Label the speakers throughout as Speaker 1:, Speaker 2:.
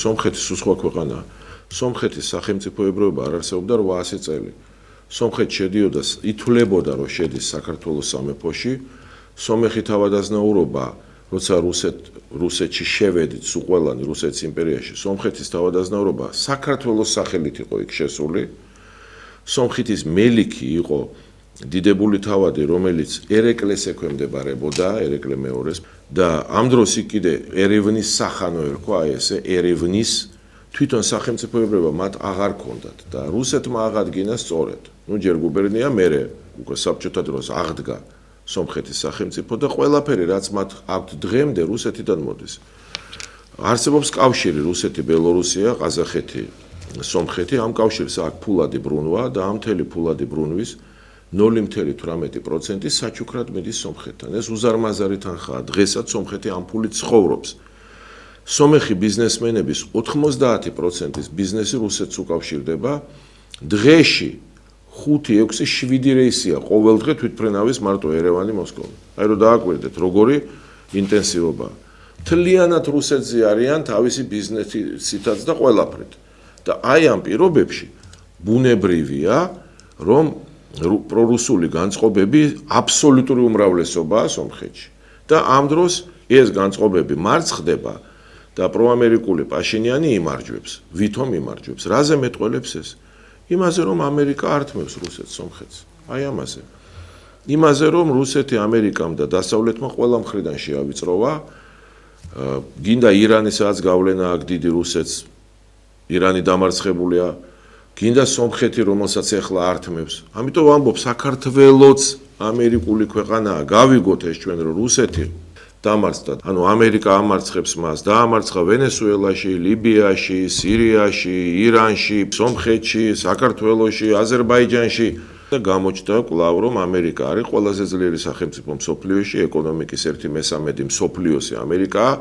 Speaker 1: სომხეთის სხვა ქვეყანაა. სომხეთის სახელმწიფოებრიობა არ არსებობდა 800 წელი. სომხეთი შედიოდა, ითვლებოდა, რომ შედის საქართველოს სამეფოში. სომეხი თავადაზნაურობა, როცა რუსეთში შევედით, სულ ყველანი რუსეთის იმპერიაში, სომხეთის თავადაზნაურობა საქართველოს სახელით იყო იქ შესული. სომხეთის მელიქი იყო დიდებული თავადი, რომელიც ერეკლეს ექვემდებარებოდა, ერეკლე მეორეს და ამ დროს იქ კიდე ერევნის სახანო ერქვა, ესე ერევნის თვითონ სახელმწიფოებრიობა მათ აღარ ქონდათ და რუსეთმა აღადგინა სწორედ. ჯერ გუბერნია, მერე უკვე საბჭოთა დროს აღდგა სომხეთის სახელმწიფო და ყველაფერი რაც მათ აქვთ დღემდე რუსეთიდან მოდის. არსებობს კავშირი რუსეთი, ბელორუსია, ყაზახეთი, სომხეთი, ამ კავშირს აქვს ფულადი ბრუნვა და ამ მთელი ფულადი ბრუნვის 0.18% საჩუქრად მიდის სომხეთთან. ეს უზარმაზარი თანხაა. დღესაც სომხეთი ამ ფულით ცხოვრობს. სომეხი ბიზნესმენების 90%-ის ბიზნესი რუსეთს უკავშირდება. დღეში 5-6-7 რეისია ყოველ დღე თვითმფრინავის მარტო ერევანი მოსკოვი. აი რომ დააკვირდეთ, როგორი ინტენსივობაა. მთლიანად რუსეთზე არიან თავისი ბიზნესითაც და ყველაფრით. და აი ამ პირობებში ბუნებრივია, რომ პრორუსული განწყობები აბსოლუტური უმრავლესობაა სომხეთში. და ამ დროს ეს განწყობები მარცხდება და პროამერიკული პაშინიანი იმარჯვებს. ვითომ იმარჯვებს? რაზე მეტყველებს ეს? იმაზე, რომ ამერიკა ართმევს რუსეთს, სომხეთს. აი ამაზე. იმაზე, რომ რუსეთი ამერიკამ და დასავლეთმა ყველა მხრიდან შეავიწროვა. გინდა ირანისაც გავლენა აქვს დიდი რუსეთს. ირანი დამარცხებულია. გინდა სომხეთი, რომელსაც ეხლა ართმევს. ამიტომ ვამბობ, საქართველოც ამერიკული ქვეყანაა. გავიგოთ ეს ჩვენ, რომ რუსეთი დამარცხდა. ანუ ამერიკა ამარცხებს მას, დაამარცხა ვენესუელაში, ლიბიაში, სირიაში, ირანში, სომხეთში, საქართველოში, აზერბაიჯანში და გამოჩნდა კვლავ, რომ ამერიკა არის ყველაზე ძლიერი სახელმწიფო მსოფლიოში, ეკონომიკის 1/3 მსოფლიოსი ამერიკაა.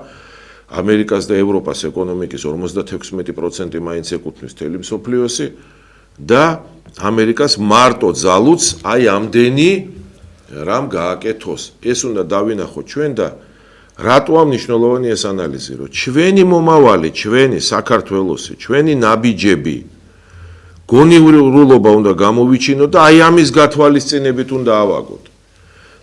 Speaker 1: ამერიკას და ევროპას ეკონომიკის 56% მაინც ეკუთვნის მთელი მსოფლიოსი და ამერიკას მარტო ძალუც აი ამდენი რამ გააკეთოს. ეს უნდა დავინახოთ ჩვენ და რატო ამ მნიშვნელოვანი ეს ანალიზი, რომ ჩვენი მომავალი, ჩვენი საქართველოსი, ჩვენი ნაბიჯები გონიურულობა უნდა გამოვიჩინოთ და აი ამის გათვალისწინებით უნდა ავაგოთ.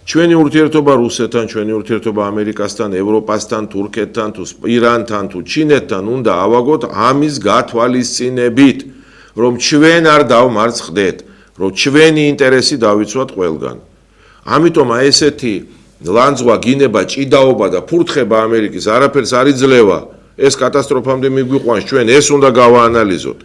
Speaker 1: ჩვენი ურთიერთობა რუსეთთან, ჩვენი ურთიერთობა ამერიკასთან, ევროპასთან, თურქეთთან, თუ ირანთან, თუ ჩინეთთან უნდა ავაგოთ ამის გათვალისწინებით, რომ ჩვენ არ დავმარცხდეთ, რომ ჩვენი ინტერესი დავიცვათ ყველგან. ამიტომ აი ესეთი ლანძღვა, გინება, ჭიდაობა და ფურთხება ამერიკის არაფერს არ იძლევა. ეს კატასტროფამდე მიგვიყვანს ჩვენ, ეს უნდა გავაანალიზოთ.